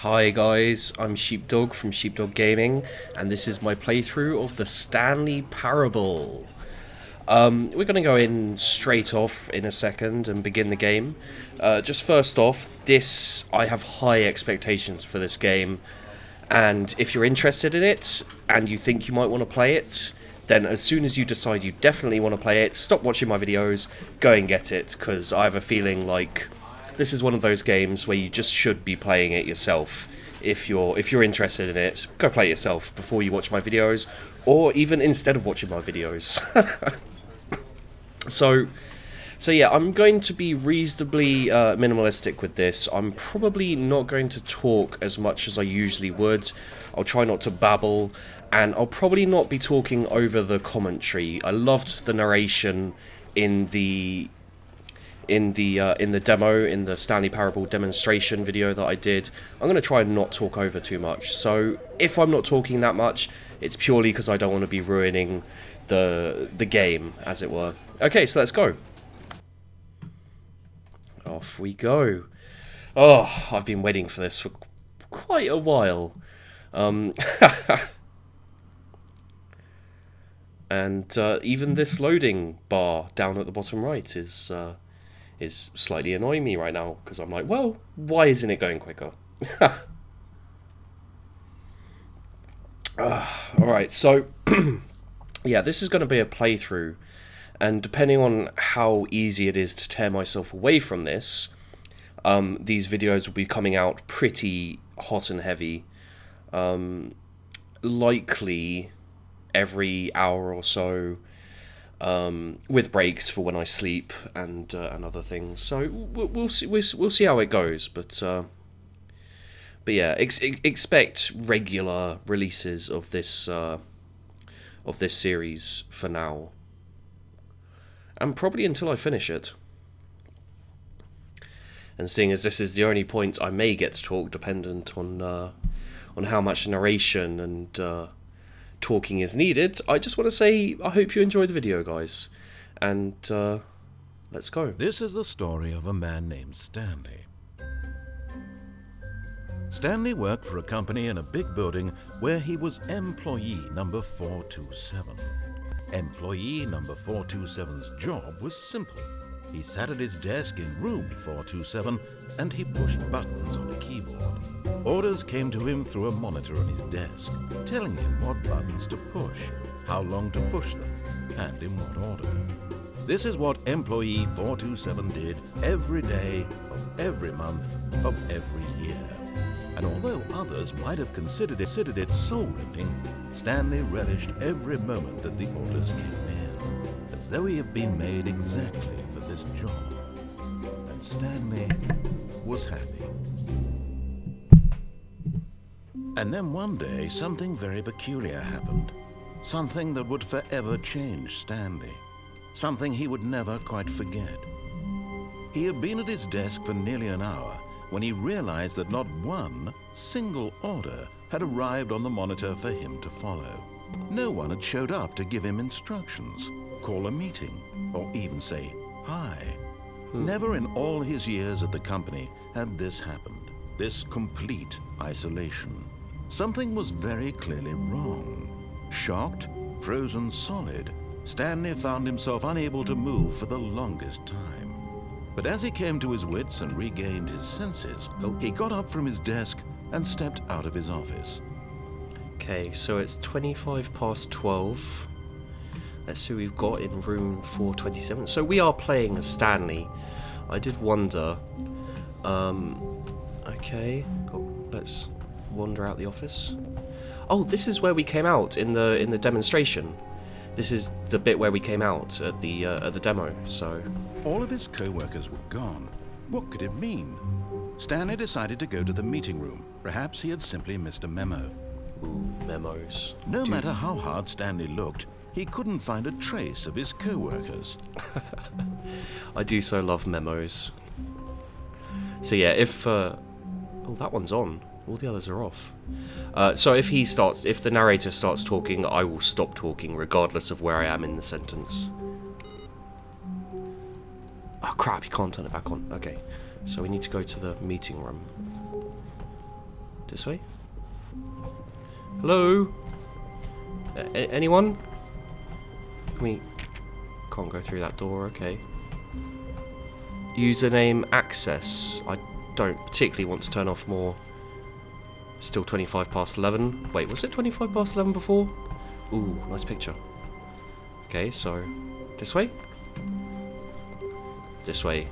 Hi guys, I'm Sheepdog from Sheepdog Gaming, and this is my playthrough of the Stanley Parable. We're going to go in straight off in a second and begin the game. Just first off, I have high expectations for this game, and if you're interested in it, and you think you might want to play it, then as soon as you decide you definitely want to play it, stop watching my videos, go and get it, because I have a feeling like this is one of those games where you just should be playing it yourself. If you're interested in it, go play it yourself before you watch my videos, or even instead of watching my videos. So yeah, I'm going to be reasonably minimalistic with this. I'm probably not going to talk as much as I usually would. I'll try not to babble, and I'll probably not be talking over the commentary. I loved the narration in the demo, in the Stanley Parable demonstration video that I did. I'm going to try and not talk over too much. So if I'm not talking that much, it's purely because I don't want to be ruining the game, as it were. Okay, so let's go. Off we go. Oh, I've been waiting for this for quite a while. And even this loading bar down at the bottom right is slightly annoying me right now, because I'm like, well, why isn't it going quicker? Alright, so yeah, this is going to be a playthrough, and depending on how easy it is to tear myself away from this, these videos will be coming out pretty hot and heavy, likely every hour or so, with breaks for when I sleep and other things. So we'll see how it goes. But yeah, expect regular releases of this series for now, and probably until I finish it. And seeing as this is the only point I may get to talk, dependent on how much narration and talking is needed, I just want to say I hope you enjoyed the video, guys, and let's go. This is the story of a man named Stanley. Stanley worked for a company in a big building where he was employee number 427. Employee number 427's job was simple. He sat at his desk in room 427 and he pushed buttons on a keyboard. Orders came to him through a monitor on his desk, telling him what buttons to push, how long to push them, and in what order. This is what employee 427 did every day of every month of every year. And although others might have considered it soul-rending, Stanley relished every moment that the orders came in, as though he had been made exactly for this job. And Stanley was happy. And then one day, something very peculiar happened. Something that would forever change Stanley. Something he would never quite forget. He had been at his desk for nearly an hour when he realized that not one single order had arrived on the monitor for him to follow. No one had showed up to give him instructions, call a meeting, or even say hi. Never in all his years at the company had this happened, this complete isolation. Something was very clearly wrong. Shocked, frozen solid, Stanley found himself unable to move for the longest time. But as he came to his wits and regained his senses, he got up from his desk and stepped out of his office. Okay, so it's 25 past 12. Let's see who we've got in room 427. So we are playing as Stanley. I did wonder. Okay, let's wander out the office. Oh, this is where we came out in the demonstration. This is the bit where we came out at the demo. So all of his co-workers were gone. What could it mean? Stanley decided to go to the meeting room. Perhaps he had simply missed a memo. Ooh, memos. No matter how hard Stanley looked, he couldn't find a trace of his co-workers. I do so love memos. So yeah, if oh, that one's on. All the others are off. So if the narrator starts talking, I will stop talking, regardless of where I am in the sentence. Oh crap, you can't turn it back on. Okay, so we need to go to the meeting room. This way? Hello? Anyone? Can't go through that door, okay. Username access. I don't particularly want to turn off more. Still 25 past 11. Wait, was it 25 past 11 before? Ooh, nice picture. Okay, so this way? This way.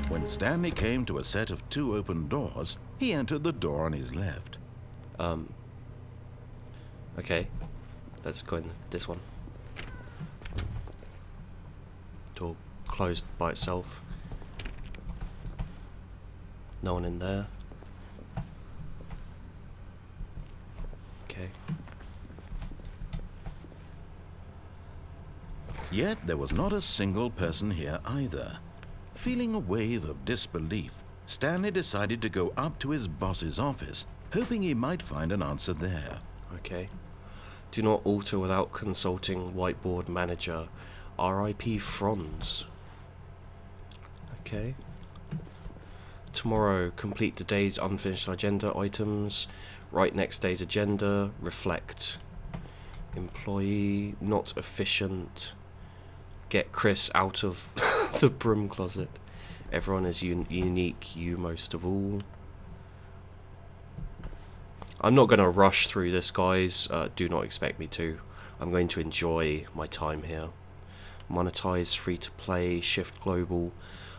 When Stanley came to a set of 2 open doors, he entered the door on his left. Okay. Let's go in this one. Door closed by itself. No one in there. Okay. Yet there was not a single person here either. Feeling a wave of disbelief, Stanley decided to go up to his boss's office, hoping he might find an answer there. Okay. Do not alter without consulting whiteboard manager. R.I.P. Franz. Okay. Tomorrow, complete the day's unfinished agenda items. Write next day's agenda. Reflect. Employee not efficient. Get Chris out of the broom closet. Everyone is unique, you most of all. I'm not going to rush through this, guys. Do not expect me to. I'm going to enjoy my time here. Monetize, free to play, shift global,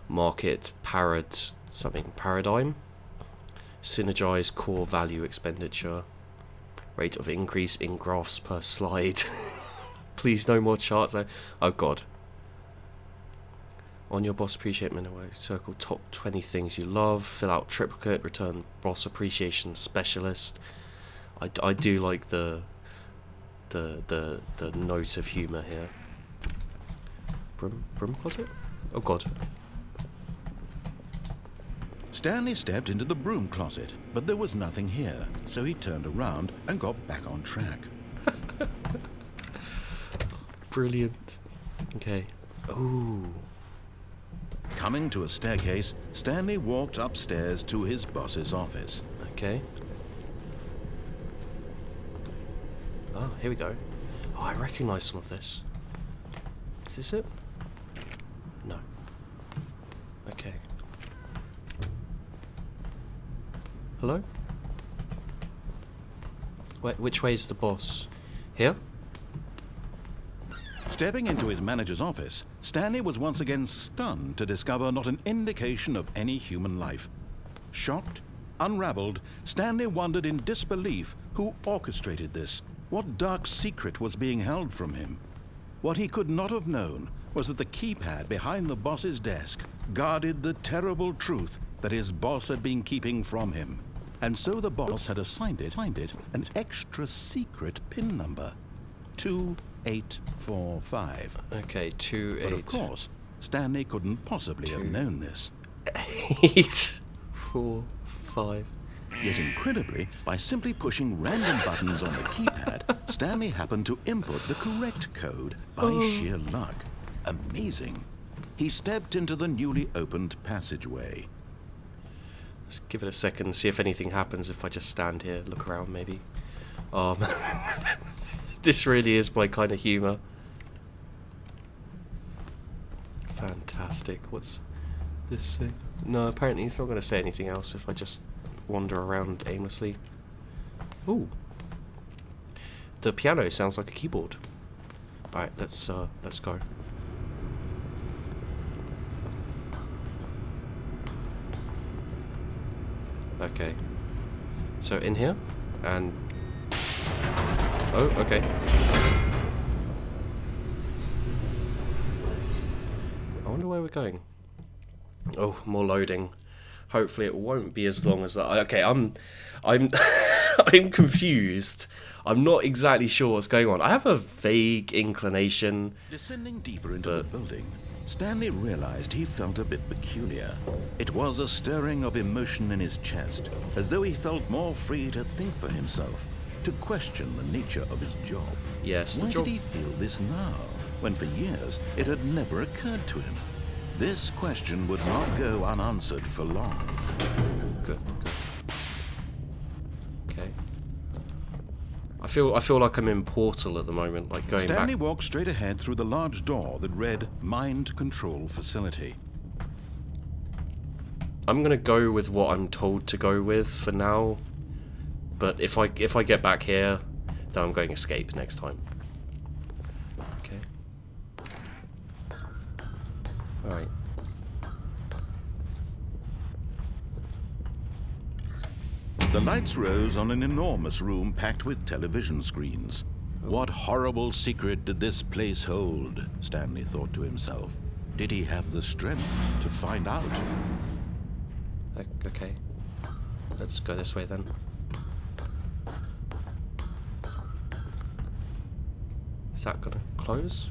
market, paradigm. Synergize core value expenditure. Rate of increase in graphs per slide. Please no more charts. Oh god. On your boss appreciate menu, circle top 20 things you love, fill out triplicate, return boss appreciation specialist. I do like the note of humour here. Broom closet? Oh god. Stanley stepped into the broom closet, but there was nothing here, so he turned around and got back on track. Brilliant. Okay. Ooh. Coming to a staircase, Stanley walked upstairs to his boss's office. Okay. Oh, here we go. Oh, I recognise some of this. Is this it? No. Okay. Hello? Wait, which way is the boss? Here? Stepping into his manager's office, Stanley was once again stunned to discover not an indication of any human life. Shocked, unraveled, Stanley wondered in disbelief who orchestrated this. What dark secret was being held from him? What he could not have known was that the keypad behind the boss's desk guarded the terrible truth that his boss had been keeping from him. And so the boss had assigned it an extra secret PIN number. 2845. Okay, 28. But of course, Stanley couldn't possibly have known this. 845. Yet incredibly, by simply pushing random buttons on the keypad, Stanley happened to input the correct code by sheer luck. Amazing. He stepped into the newly opened passageway. Let's give it a second, see if anything happens if I just stand here, look around maybe. This really is my kind of humour. Fantastic. What's this say? No, apparently he's not going to say anything else if I just wander around aimlessly. Ooh. The piano sounds like a keyboard. Alright, let's go. Okay. So in here and oh, okay. I wonder where we're going. Oh, more loading. Hopefully it won't be as long as that. Okay, I'm I'm confused. I'm not exactly sure what's going on. I have a vague inclination. Descending deeper into the building, Stanley realized he felt a bit peculiar. It was a stirring of emotion in his chest, as though he felt more free to think for himself, to question the nature of his job. Yes, Why did he feel this now, when for years it had never occurred to him? This question would not go unanswered for long. Good. I feel like I'm in Portal at the moment, like going back. Stanley walked straight ahead through the large door that read Mind Control Facility. I'm gonna go with what I'm told to go with for now, but if I get back here, then I'm going escape next time. Okay. All right. The lights rose on an enormous room packed with television screens. What horrible secret did this place hold? Stanley thought to himself. Did he have the strength to find out? Okay. Let's go this way then. Is that gonna close?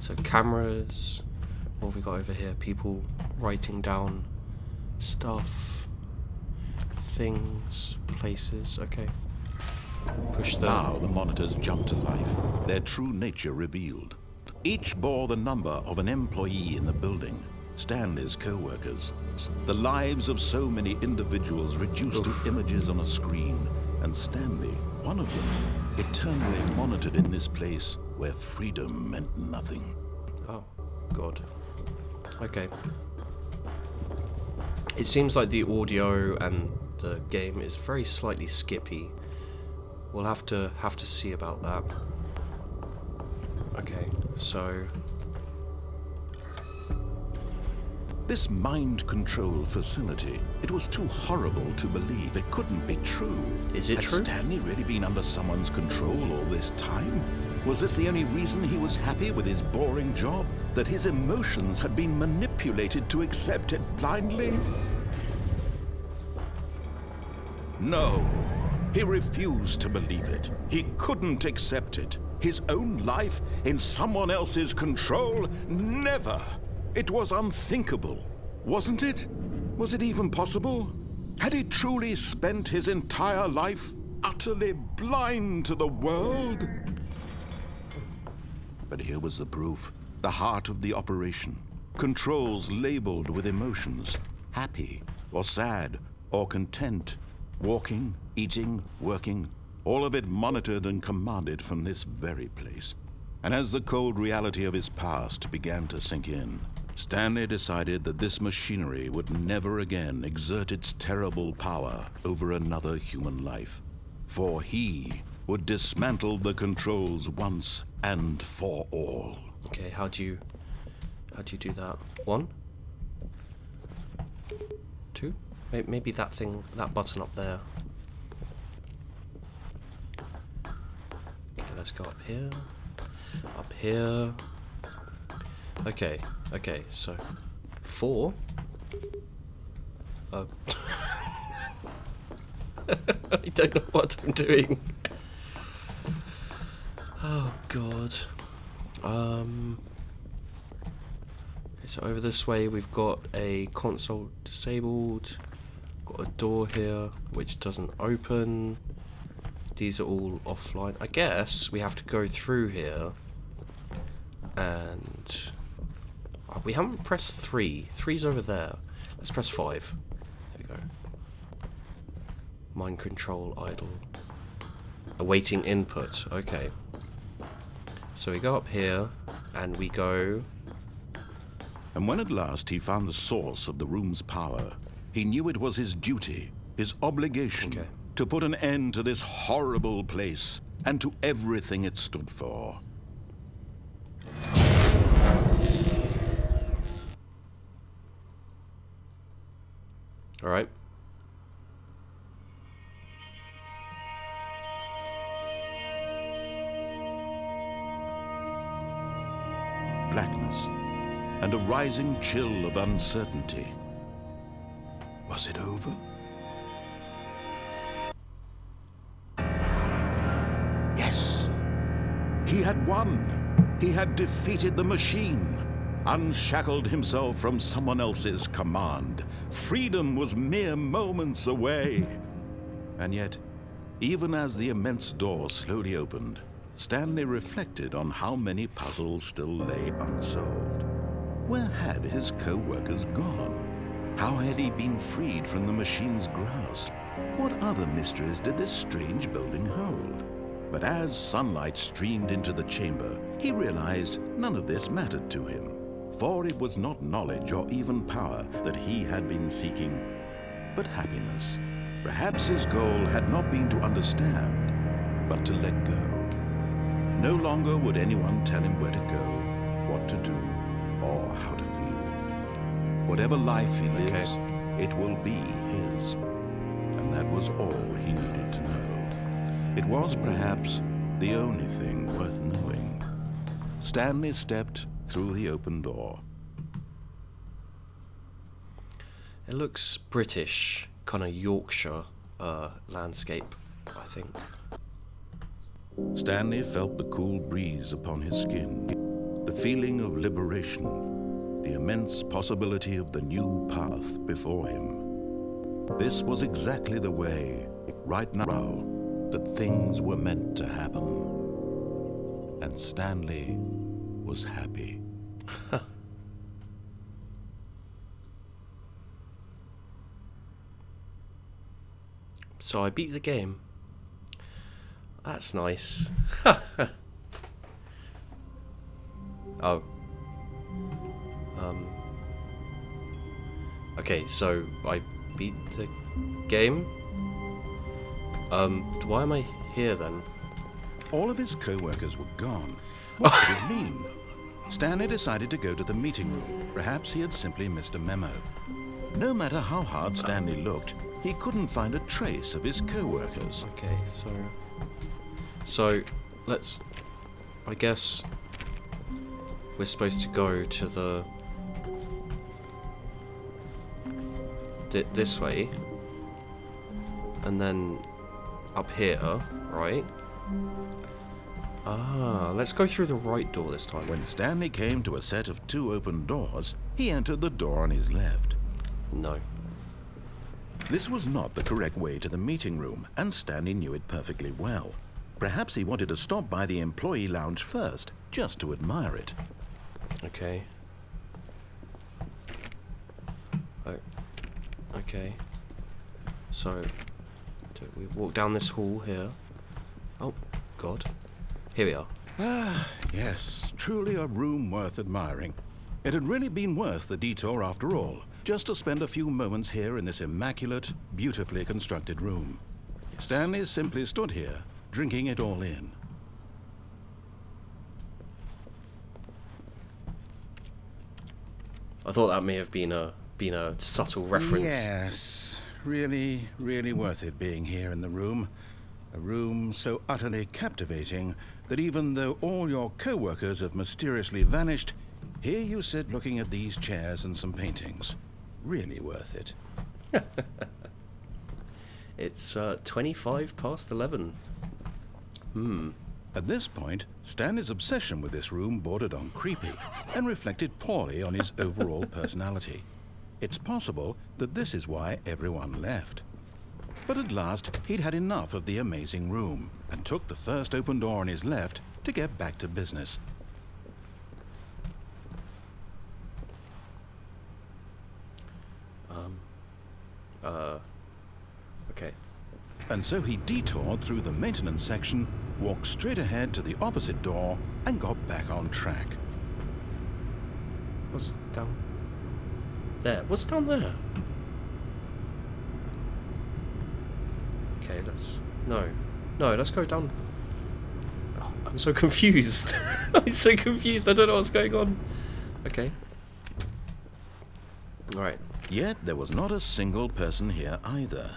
So cameras. What have we got over here? People writing down stuff. Things. Places. Okay. Push the... Now the monitors jumped to life, their true nature revealed. Each bore the number of an employee in the building. Stanley's co-workers. The lives of so many individuals reduced to images on a screen. And Stanley, one of them, eternally monitored in this place where freedom meant nothing. Oh, God. Okay. It seems like the audio and the game is very slightly skippy. We'll have to see about that. Okay, so... This mind control facility, it was too horrible to believe. It couldn't be true. Is it true? Had Stanley really been under someone's control all this time? Was this the only reason he was happy with his boring job? That his emotions had been manipulated to accept it blindly? No. He refused to believe it. He couldn't accept it. His own life in someone else's control? Never! It was unthinkable, wasn't it? Was it even possible? Had he truly spent his entire life utterly blind to the world? But here was the proof. The heart of the operation. Controls labeled with emotions. Happy, or sad, or content. Walking, eating, working. All of it monitored and commanded from this very place. And as the cold reality of his past began to sink in, Stanley decided that this machinery would never again exert its terrible power over another human life. For he would dismantle the controls once and for all. Okay, how do you do that? 1? 2? Maybe that thing, that button up there. Okay, let's go up here. Up here. Okay, so 4. I don't know what I'm doing. Oh God. Okay, so over this way we've got a console disabled. Got a door here which doesn't open. These are all offline. I guess we have to go through here. And we haven't pressed 3. 3's over there. Let's press 5. There we go. Mind control idle. Awaiting input. Okay. So we go up here and we go... And when at last he found the source of the room's power, he knew it was his duty, his obligation, to put an end to this horrible place and to everything it stood for. All right. Blackness and a rising chill of uncertainty. Was it over? Yes. He had won. He had defeated the machine. Unshackled himself from someone else's command. Freedom was mere moments away. And yet, even as the immense door slowly opened, Stanley reflected on how many puzzles still lay unsolved. Where had his co-workers gone? How had he been freed from the machine's grasp? What other mysteries did this strange building hold? But as sunlight streamed into the chamber, he realized none of this mattered to him, for it was not knowledge or even power that he had been seeking, but happiness. Perhaps his goal had not been to understand, but to let go. No longer would anyone tell him where to go, what to do, or how to feel. Whatever life he lives, it will be his. And that was all he needed to know. It was perhaps the only thing worth knowing. Stanley stepped through the open door. It looks British, kind of Yorkshire landscape, I think. Stanley felt the cool breeze upon his skin, the feeling of liberation, the immense possibility of the new path before him. This was exactly the way, right now, that things were meant to happen. And Stanley was happy. So I beat the game. That's nice. Oh. Okay, so I beat the game. Why am I here then? All of his co-workers were gone. What could it mean? Stanley decided to go to the meeting room. Perhaps he had simply missed a memo. No matter how hard Stanley looked, he couldn't find a trace of his co-workers. Okay, so let's, I guess we're supposed to go to the this way, and then up here, right? Ah, let's go through the right door this time. When Stanley came to a set of 2 open doors, he entered the door on his left. No. This was not the correct way to the meeting room, and Stanley knew it perfectly well. Perhaps he wanted to stop by the employee lounge first, just to admire it. Okay. Oh. Okay. So, do we walk down this hall here? Oh, God. Here we are. Ah, yes, truly a room worth admiring. It had really been worth the detour after all, just to spend a few moments here in this immaculate, beautifully constructed room. Stanley simply stood here, drinking it all in. I thought that may have been a subtle reference. Yes, really, really worth it being here in the room. A room so utterly captivating that even though all your co-workers have mysteriously vanished, here you sit looking at these chairs and some paintings. Really worth it. It's 25 past 11. At this point, Stanley's obsession with this room bordered on creepy and reflected poorly on his overall personality. It's possible that this is why everyone left. But at last, he'd had enough of the amazing room and took the first open door on his left to get back to business. Okay. And so he detoured through the maintenance section, walked straight ahead to the opposite door, and got back on track. What's down there? What's down there? Okay, let's go down. Oh, I'm so confused. I'm so confused. I don't know what's going on. Okay. Alright. Yet there was not a single person here either.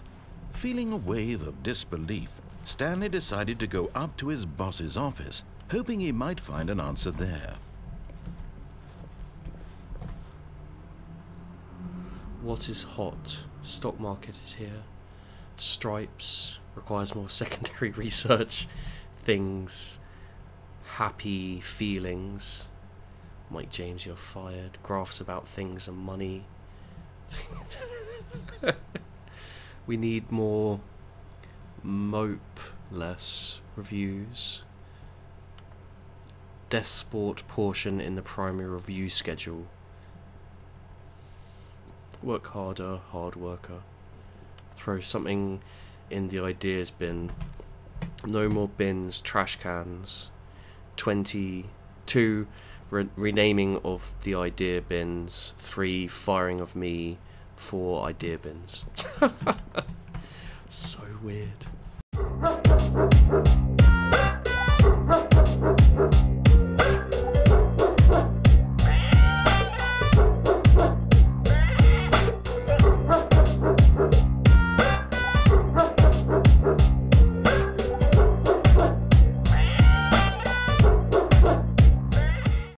Feeling a wave of disbelief, Stanley decided to go up to his boss's office, hoping he might find an answer there. What is hot? Stock market is here. Stripes requires more secondary research. Things. Happy feelings. Mike James, you're fired. Graphs about things and money. We need more mope-less reviews. Desport portion in the primary review schedule. Work harder, hard worker. Throw something in the ideas bin. No more bins, trash cans. 22, renaming of the idea bins. 3, firing of me. 4, idea bins. So weird.